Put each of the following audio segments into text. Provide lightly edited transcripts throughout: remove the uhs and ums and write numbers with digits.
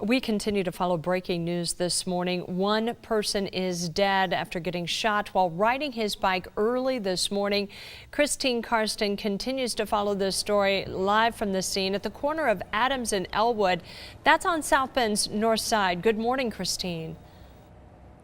We continue to follow breaking news this morning. One person is dead after getting shot while riding his bike early this morning. Christine Karsten continues to follow this story live from the scene at the corner of Adams and Elwood. That's on South Bend's north side. Good morning, Christine.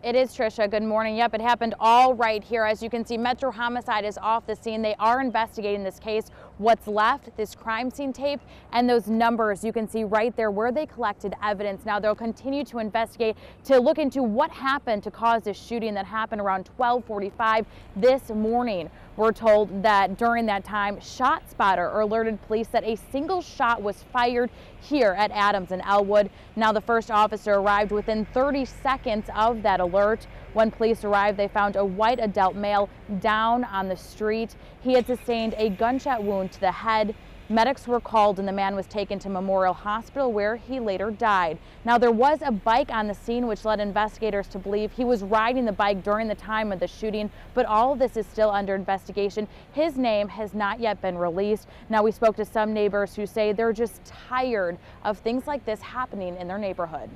It is, Tricia. Good morning. Yep, it happened all right here. As you can see, Metro Homicide is off the scene. They are investigating this case. What's left, this crime scene tape, and those numbers you can see right there where they collected evidence. Now they'll continue to investigate to look into what happened to cause this shooting that happened around 12:45 this morning. We're told that during that time, ShotSpotter alerted police that a single shot was fired here at Adams and Elwood. Now the first officer arrived within 30 seconds of that alert. When police arrived, they found a white adult male down on the street. He had sustained a gunshot wound to the head. Medics were called and the man was taken to Memorial Hospital where he later died. Now there was a bike on the scene which led investigators to believe he was riding the bike during the time of the shooting, but all of this is still under investigation. His name has not yet been released. Now we spoke to some neighbors who say they're just tired of things like this happening in their neighborhood.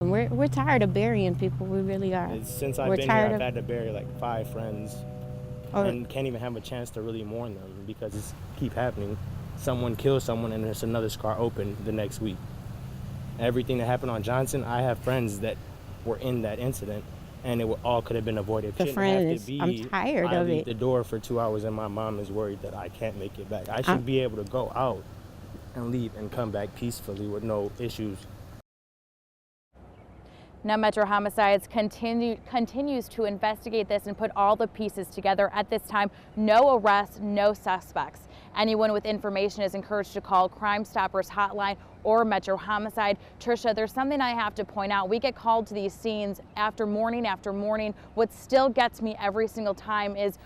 We're tired of burying people, we really are. Since I've been here, I've had to bury like 5 friends and can't even have a chance to really mourn them because it's keep happening. Someone kills someone and there's another scar open the next week. Everything that happened on Johnson, I have friends that were in that incident and it all could have been avoided. I'm tired of I it. leave the door for 2 hours and my mom is worried that I can't make it back. I should be able to go out and leave and come back peacefully with no issues. Now Metro Homicides continues to investigate this and put all the pieces together. At this time, no arrests, no suspects. Anyone with information is encouraged to call Crime Stoppers hotline or Metro Homicide. Tricia, there's something I have to point out. We get called to these scenes after morning after morning. What still gets me every single time is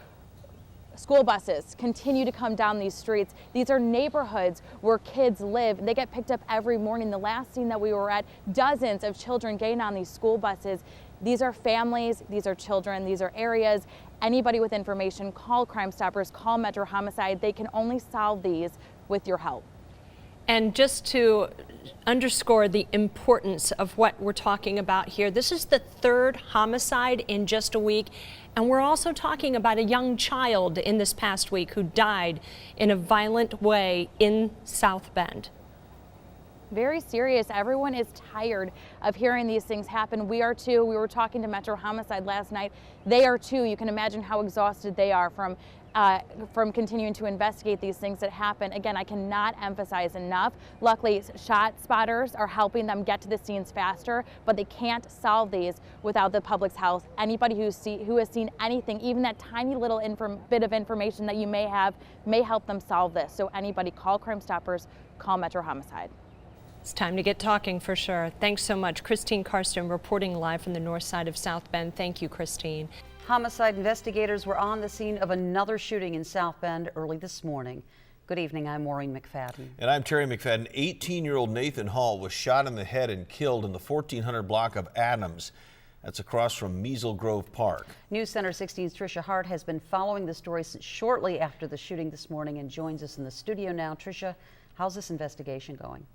school buses continue to come down these streets. These are neighborhoods where kids live. They get picked up every morning. The last scene that we were at, dozens of children getting on these school buses. These are families, these are children, these are areas. Anybody with information, call Crime Stoppers, call Metro Homicide. They can only solve these with your help. And just to underscore the importance of what we're talking about here, this is the 3rd homicide in just a week. And we're also talking about a young child in this past week who died in a violent way in South Bend. Very serious. Everyone is tired of hearing these things happen. We are too. We were talking to Metro Homicide last night. They are too. You can imagine how exhausted they are from continuing to investigate these things that happen. Again, I cannot emphasize enough. Luckily, ShotSpotters are helping them get to the scenes faster, but they can't solve these without the public's help. Anybody who has seen anything, even that tiny little bit of information that you may have, may help them solve this. So anybody, call Crime Stoppers, call Metro Homicide. It's time to get talking for sure. Thanks so much. Christine Karsten reporting live from the north side of South Bend. Thank you, Christine. Homicide investigators were on the scene of another shooting in South Bend early this morning. Good evening, I'm Maureen McFadden. And I'm Terry McFadden. 18-year-old Nathan Hall was shot in the head and killed in the 1400 block of Adams. That's across from Measle Grove Park. News Center 16's Tricia Hart has been following the story since shortly after the shooting this morning and joins us in the studio now. Tricia, how's this investigation going?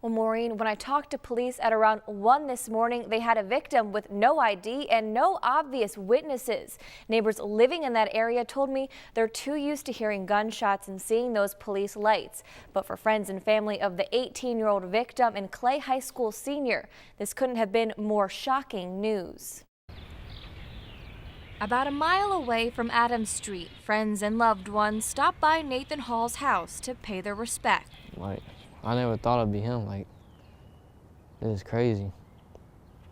Well, Maureen, when I talked to police at around 1 this morning, they had a victim with no ID and no obvious witnesses. Neighbors living in that area told me they're too used to hearing gunshots and seeing those police lights. But for friends and family of the 18-year-old victim and Clay High School senior, this couldn't have been more shocking news. About a mile away from Adams Street, friends and loved ones stopped by Nathan Hall's house to pay their respect. I never thought it'd be him. It is crazy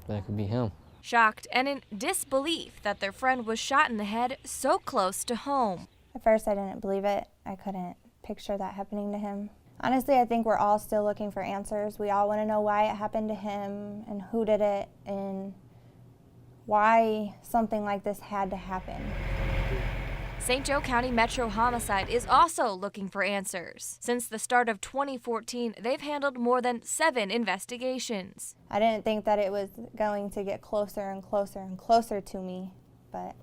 that it could be him. Shocked and in disbelief that their friend was shot in the head so close to home. At first I didn't believe it. I couldn't picture that happening to him. Honestly, I think we're all still looking for answers. We all want to know why it happened to him and who did it and why something like this had to happen. St. Joe County Metro Homicide is also looking for answers. Since the start of 2014, they've handled more than 7 investigations. I didn't think that it was going to get closer and closer and closer to me, but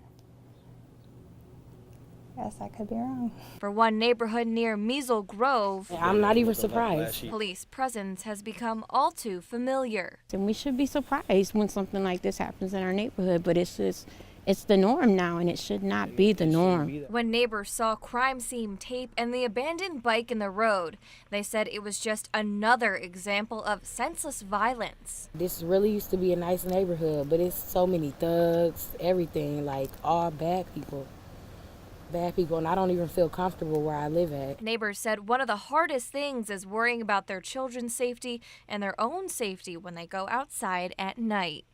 Guess I could be wrong. For one neighborhood near Measle Grove, I'm not even surprised. police presence has become all too familiar. And we should be surprised when something like this happens in our neighborhood, but it's the norm now, and it should not be the norm. When neighbors saw crime scene tape and the abandoned bike in the road, they said it was just another example of senseless violence. This really used to be a nice neighborhood, but it's so many thugs, everything, like all bad people, and I don't even feel comfortable where I live at. Neighbors said one of the hardest things is worrying about their children's safety and their own safety when they go outside at night.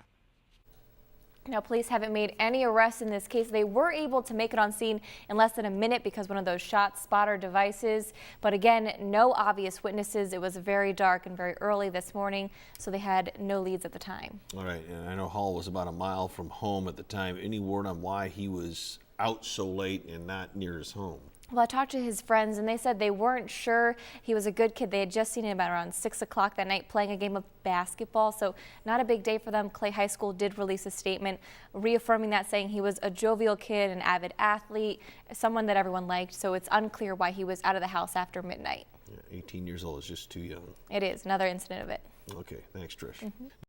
Now, police haven't made any arrests in this case. They were able to make it on scene in less than a minute because one of those shot spotter devices. But again, no obvious witnesses. It was very dark and very early this morning, so they had no leads at the time. All right, and I know Hall was about a mile from home at the time. Any word on why he was out so late and not near his home? Well, I talked to his friends, and they said they weren't sure. He was a good kid. They had just seen him about around 6 o'clock that night playing a game of basketball, so not a big day for them. Clay High School did release a statement reaffirming that, saying he was a jovial kid, an avid athlete, someone that everyone liked, so it's unclear why he was out of the house after midnight. Yeah, 18 years old is just too young. It is another incident of it. Okay, thanks, Trish.